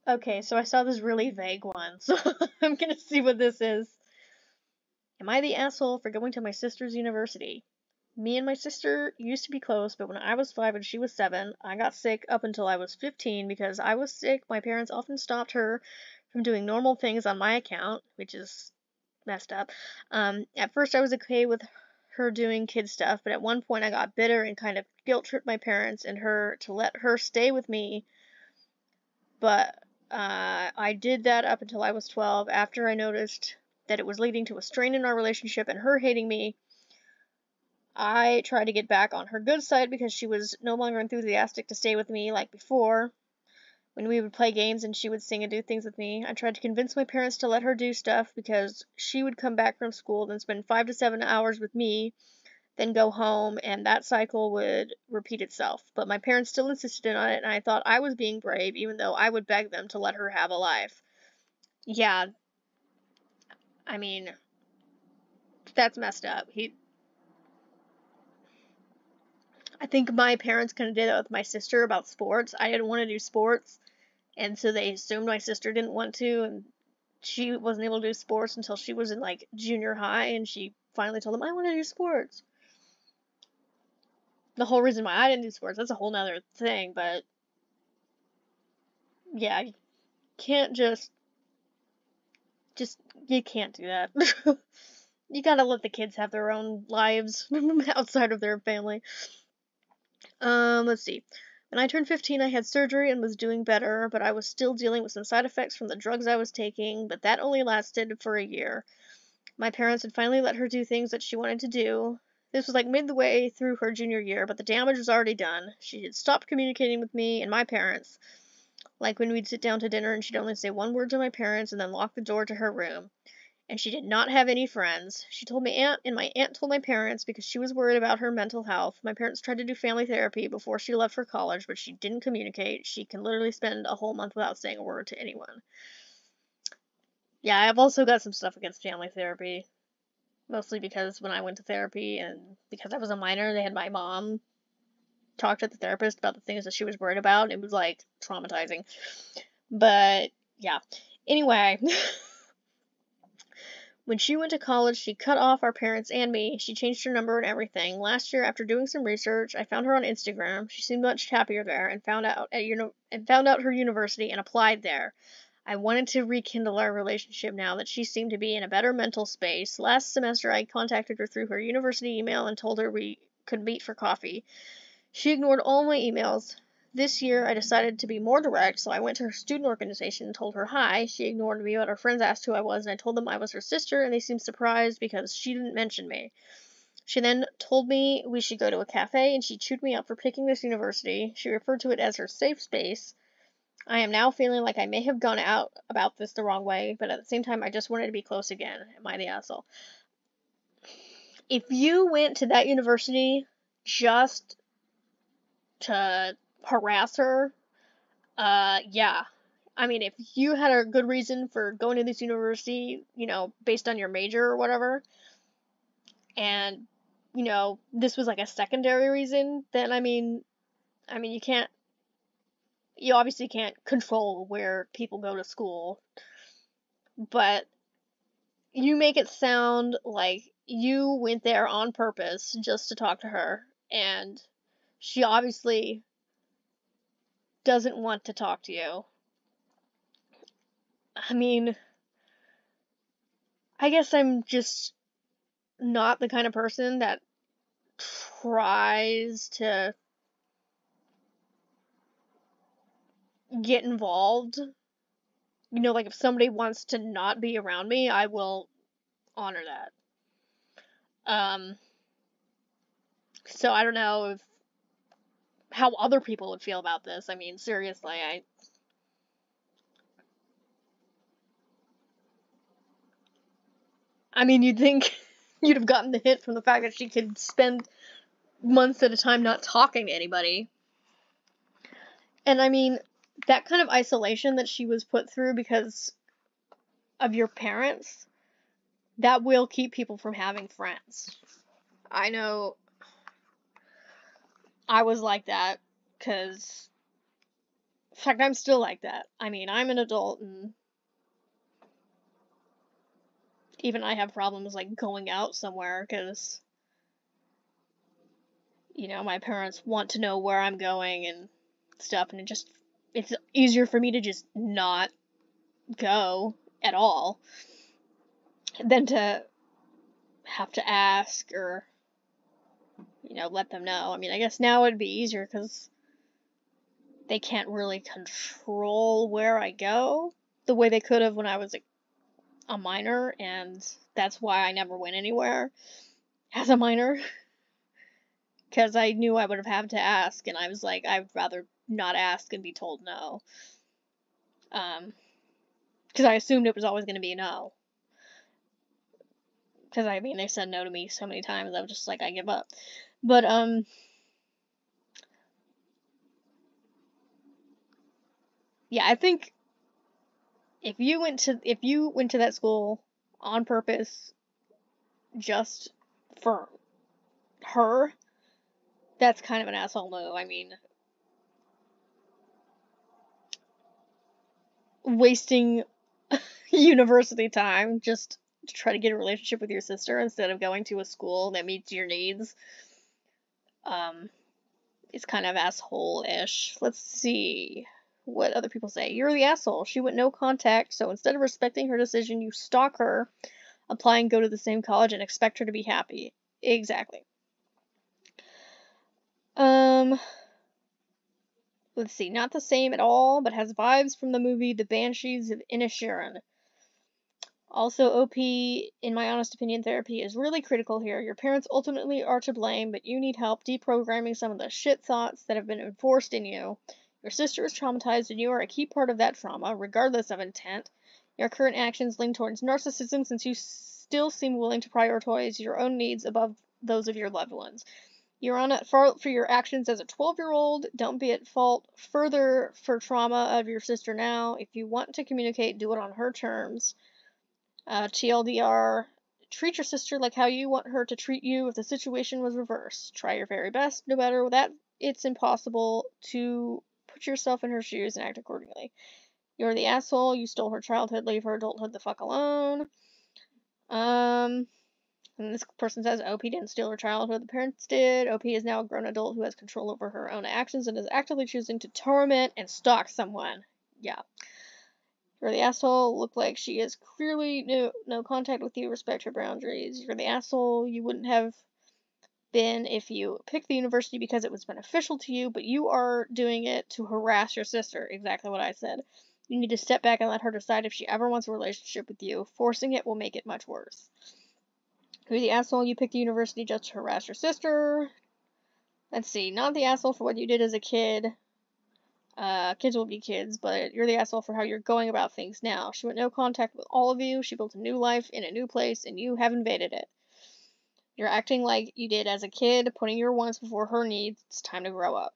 Okay, so I saw this really vague one, so I'm gonna see what this is. Am I the asshole for going to my sister's university? Me and my sister used to be close, but when I was 5 and she was 7, I got sick up until I was 15 because I was sick. My parents often stopped her from doing normal things on my account, which is messed up. At first I was okay with her doing kid stuff, but at one point I got bitter and kind of guilt tripped my parents and her to let her stay with me, but I did that up until I was 12 after I noticed that it was leading to a strain in our relationship and her hating me. I tried to get back on her good side because she was no longer enthusiastic to stay with me like before. When we would play games and she would sing and do things with me, I tried to convince my parents to let her do stuff because she would come back from school and spend 5 to 7 hours with me, then go home, and that cycle would repeat itself. But my parents still insisted on it, and I thought I was being brave, even though I would beg them to let her have a life. Yeah, I mean, that's messed up. I think my parents kind of did that with my sister about sports. I didn't want to do sports, and so they assumed my sister didn't want to, and she wasn't able to do sports until she was in like junior high, and she finally told them, I want to do sports. The whole reason why I didn't do sports, that's a whole nother thing, but yeah, you can't just, you can't do that. You gotta let the kids have their own lives outside of their family. Let's see. When I turned 15, I had surgery and was doing better, but I was still dealing with some side effects from the drugs I was taking, but that only lasted for a year. My parents had finally let her do things that she wanted to do. This was like midway through her junior year, but the damage was already done. She had stopped communicating with me and my parents. Like when we'd sit down to dinner and she'd only say one word to my parents and then lock the door to her room. And she did not have any friends. She told my aunt, and my aunt told my parents because she was worried about her mental health. My parents tried to do family therapy before she left for college, but she didn't communicate. She can literally spend a whole month without saying a word to anyone. Yeah, I've also got some stuff against family therapy. Mostly because when I went to therapy and because I was a minor, they had my mom talk to the therapist about the things that she was worried about. It was like traumatizing. But yeah. Anyway, when she went to college, she cut off our parents and me. She changed her number and everything. Last year, after doing some research, I found her on Instagram. She seemed much happier there and found out her university and applied there. I wanted to rekindle our relationship now that she seemed to be in a better mental space. Last semester, I contacted her through her university email and told her we could meet for coffee. She ignored all my emails. This year, I decided to be more direct, so I went to her student organization and told her hi. She ignored me, but her friends asked who I was, and I told them I was her sister, and they seemed surprised because she didn't mention me. She then told me we should go to a cafe, and she chewed me up for picking this university. She referred to it as her safe space. I am now feeling like I may have gone out about this the wrong way, but at the same time, I just wanted to be close again. Am I the asshole? If you went to that university just to harass her, yeah. I mean, if you had a good reason for going to this university, based on your major or whatever, and, this was like a secondary reason, then you obviously can't control where people go to school, but you make it sound like you went there on purpose just to talk to her, and she obviously doesn't want to talk to you. I mean, I guess I'm just not the kind of person that tries to get involved. Like if somebody wants to not be around me, I will honor that. So I don't know how other people would feel about this. I mean, seriously, you'd think you'd have gotten the hint from the fact that she could spend months at a time not talking to anybody. And that kind of isolation that she was put through because of your parents, that will keep people from having friends. I know I was like that, because In fact, I'm still like that. I mean, I'm an adult, and even I have problems, like, going out somewhere, because, my parents want to know where I'm going and stuff, and it's easier for me to just not go at all than to have to ask or, let them know. I mean, I guess now it'd be easier because they can't really control where I go the way they could have when I was a minor, and that's why I never went anywhere as a minor, because I knew I would have had to ask, and I was like, I'd rather not ask and be told no. Because I assumed it was always going to be a no. Because, I mean, they said no to me so many times, I was just like, I give up. But, yeah, I think if you went to that school on purpose just for her, that's kind of an asshole move. I mean, wasting university time just to try to get a relationship with your sister instead of going to a school that meets your needs. It's kind of asshole-ish. Let's see what other people say. You're the asshole. She went no contact, so instead of respecting her decision, you stalk her, apply and go to the same college, and expect her to be happy. Exactly. Let's see. Not the same at all, but has vibes from the movie The Banshees of Inisherin. Also, OP, in my honest opinion, therapy is really critical here. Your parents ultimately are to blame, but you need help deprogramming some of the shit thoughts that have been enforced in you. Your sister is traumatized, and you are a key part of that trauma, regardless of intent. Your current actions lean towards narcissism since you still seem willing to prioritize your own needs above those of your loved ones. You're on at fault for your actions as a 12-year-old. Don't be at fault further for trauma of your sister now. If you want to communicate, do it on her terms. TLDR, treat your sister like how you want her to treat you if the situation was reversed. Try your very best. No matter that, it's impossible to put yourself in her shoes and act accordingly. You're the asshole. You stole her childhood. Leave her adulthood the fuck alone. And this person says OP didn't steal her childhood. The parents did. OP is now a grown adult who has control over her own actions and is actively choosing to torment and stalk someone. Yeah. You're the asshole. Look like she has clearly no contact with you. Respect her boundaries. You're the asshole. You wouldn't have been if you picked the university because it was beneficial to you, but you are doing it to harass your sister. Exactly what I said. You need to step back and let her decide if she ever wants a relationship with you. Forcing it will make it much worse. You're the asshole. You picked the university just to harass your sister. Let's see. Not the asshole for what you did as a kid. Kids will be kids, but you're the asshole for how you're going about things now. She went no contact with all of you. She built a new life in a new place, and you have invaded it. You're acting like you did as a kid, putting your wants before her needs. It's time to grow up.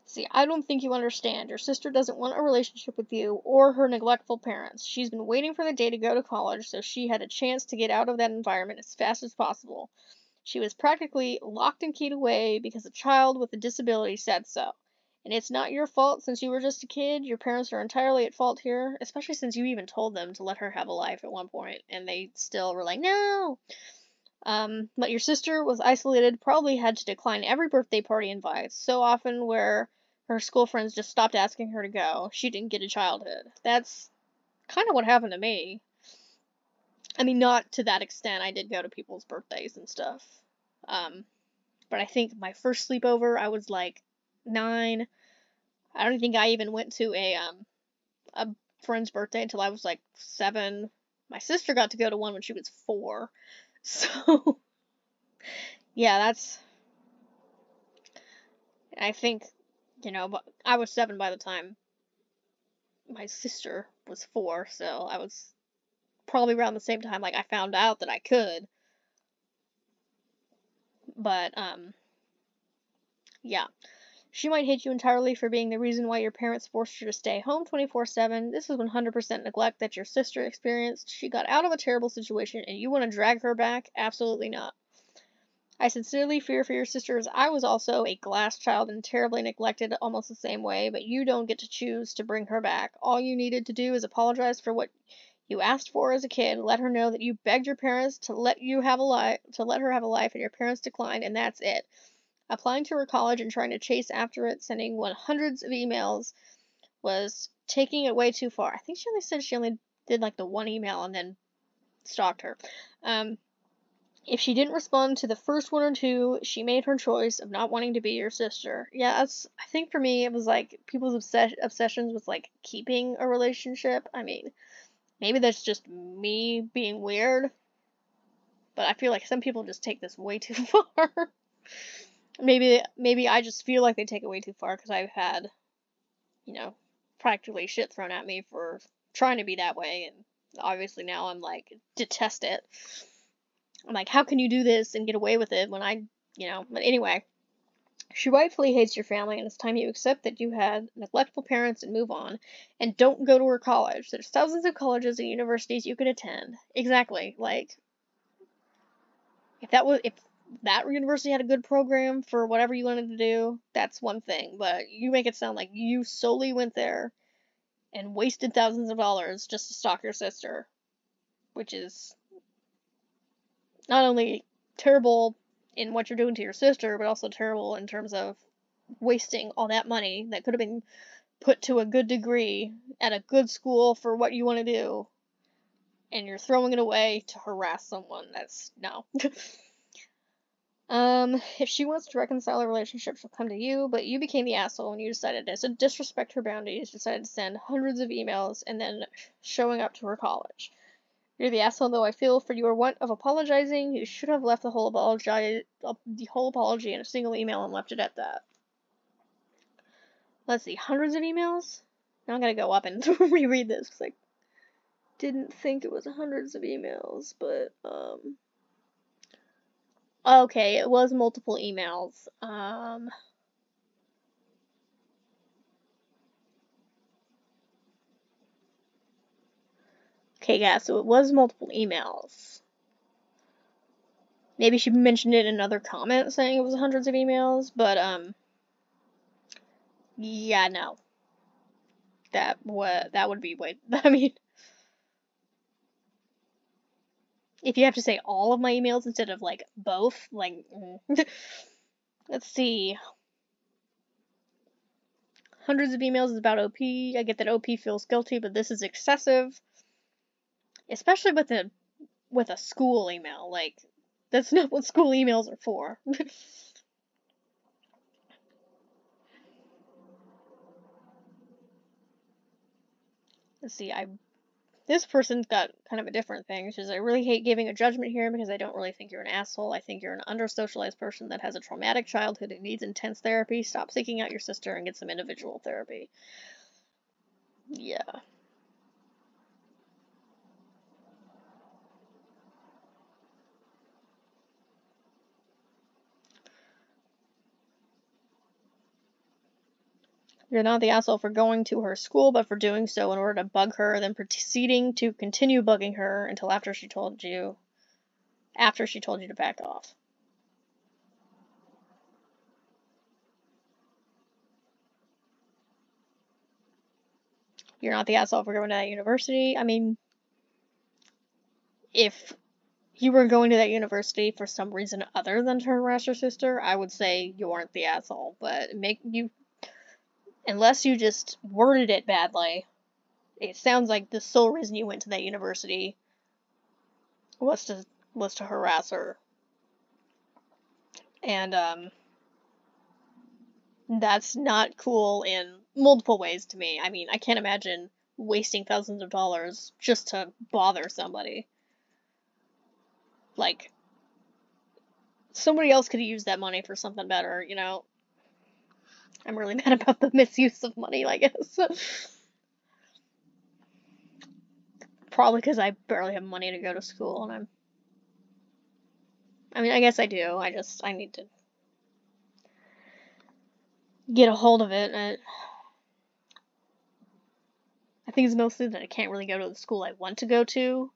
See, I don't think you understand. Your sister doesn't want a relationship with you or her neglectful parents. She's been waiting for the day to go to college, so she had a chance to get out of that environment as fast as possible. She was practically locked and keyed away because a child with a disability said so. And it's not your fault since you were just a kid. Your parents are entirely at fault here, especially since you even told them to let her have a life at one point, and they still were like, no! But your sister was isolated, probably had to decline every birthday party invite, so often where her school friends just stopped asking her to go. She didn't get a childhood. That's kind of what happened to me. I mean, not to that extent. I did go to people's birthdays and stuff. But I think my first sleepover, I was like 9. I don't think I even went to a friend's birthday until I was like 7. My sister got to go to one when she was 4. So, yeah, I think, but I was 7 by the time my sister was 4, so I was probably around the same time, like, I found out that I could. But, yeah. She might hate you entirely for being the reason why your parents forced you to stay home 24/7. This is 100% neglect that your sister experienced. She got out of a terrible situation and you want to drag her back? Absolutely not. I sincerely fear for your sisters. I was also a glass child and terribly neglected almost the same way, but you don't get to choose to bring her back. All you needed to do is apologize for what you asked for as a kid. Let her know that you begged your parents to let her have a life, and your parents declined, and that's it. Applying to her college and trying to chase after it, sending hundreds of emails was taking it way too far. I think she only said she only did like the one email and then stalked her. If she didn't respond to the first one or two, she made her choice of not wanting to be your sister. Yeah, I think for me, it was like people's obsessions with like keeping a relationship. I mean, maybe that's just me being weird, but I feel like some people just take this way too far. Maybe I just feel like they take it way too far because I've had, you know, practically shit thrown at me for trying to be that way, and obviously now I'm like, detest it. I'm like, how can you do this and get away with it when but anyway, she rightfully hates your family, and it's time you accept that you had neglectful parents and move on, and don't go to her college. There's thousands of colleges and universities you could attend. Exactly, like, if that university had a good program for whatever you wanted to do, that's one thing, but you make it sound like you solely went there and wasted thousands of dollars just to stalk your sister, which is not only terrible in what you're doing to your sister, but also terrible in terms of wasting all that money that could have been put to a good degree at a good school for what you want to do, and you're throwing it away to harass someone. That's no. If she wants to reconcile a relationship, she'll come to you, but you became the asshole when you decided to disrespect her boundaries, decided to send hundreds of emails, and then showing up to her college. You're the asshole, though I feel for your want of apologizing. You should have left the whole apology in a single email and left it at that. Let's see, hundreds of emails? Now I'm gonna go up and reread this, because I didn't think it was hundreds of emails, but, okay, it was multiple emails. Okay, yeah, so it was multiple emails. Maybe she mentioned it in another comment saying it was hundreds of emails, but, yeah, no. That would be way, I mean, if you have to say all of my emails instead of, like, both, like, let's see. Hundreds of emails is about OP. I get that OP feels guilty, but this is excessive. Especially with a school email. Like, that's not what school emails are for. Let's see, this person's got kind of a different thing. She says, I really hate giving a judgment here because I don't really think you're an asshole. I think you're an under-socialized person that has a traumatic childhood and needs intense therapy. Stop seeking out your sister and get some individual therapy. Yeah. You're not the asshole for going to her school, but for doing so in order to bug her, then proceeding to continue bugging her until after she told you to back off. You're not the asshole for going to that university. I mean, if you were going to that university for some reason other than to harass your sister, I would say you aren't the asshole. But unless you just worded it badly, it sounds like the sole reason you went to that university was to harass her. And that's not cool in multiple ways to me. I mean, I can't imagine wasting thousands of dollars just to bother somebody. Like, somebody else could have used that money for something better, you know? I'm really mad about the misuse of money, I guess. Probably because I barely have money to go to school, and I guess I do. I need to get a hold of it. I think it's mostly that I can't really go to the school I want to go to.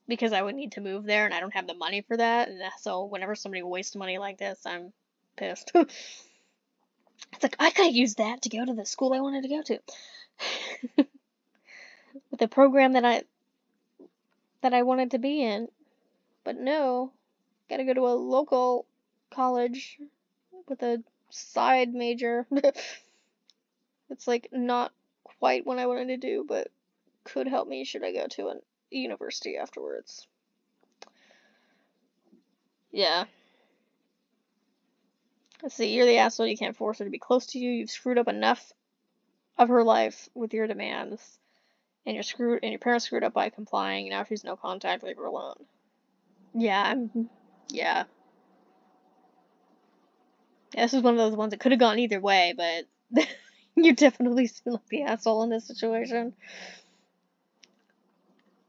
because I would need to move there and I don't have the money for that. And so whenever somebody wastes money like this, I'm pissed. It's like, I could have used that to go to the school I wanted to go to. With the program that I wanted to be in. But no, gotta go to a local college with a side major. It's like not quite what I wanted to do, but could help me should I go to a university afterwards. Yeah. Let's see, you're the asshole, you can't force her to be close to you, you've screwed up enough of her life with your demands. And your parents screwed up by complying, now she's no contact, leave her alone. Yeah, yeah. This is one of those ones that could have gone either way, but you definitely seem like the asshole in this situation.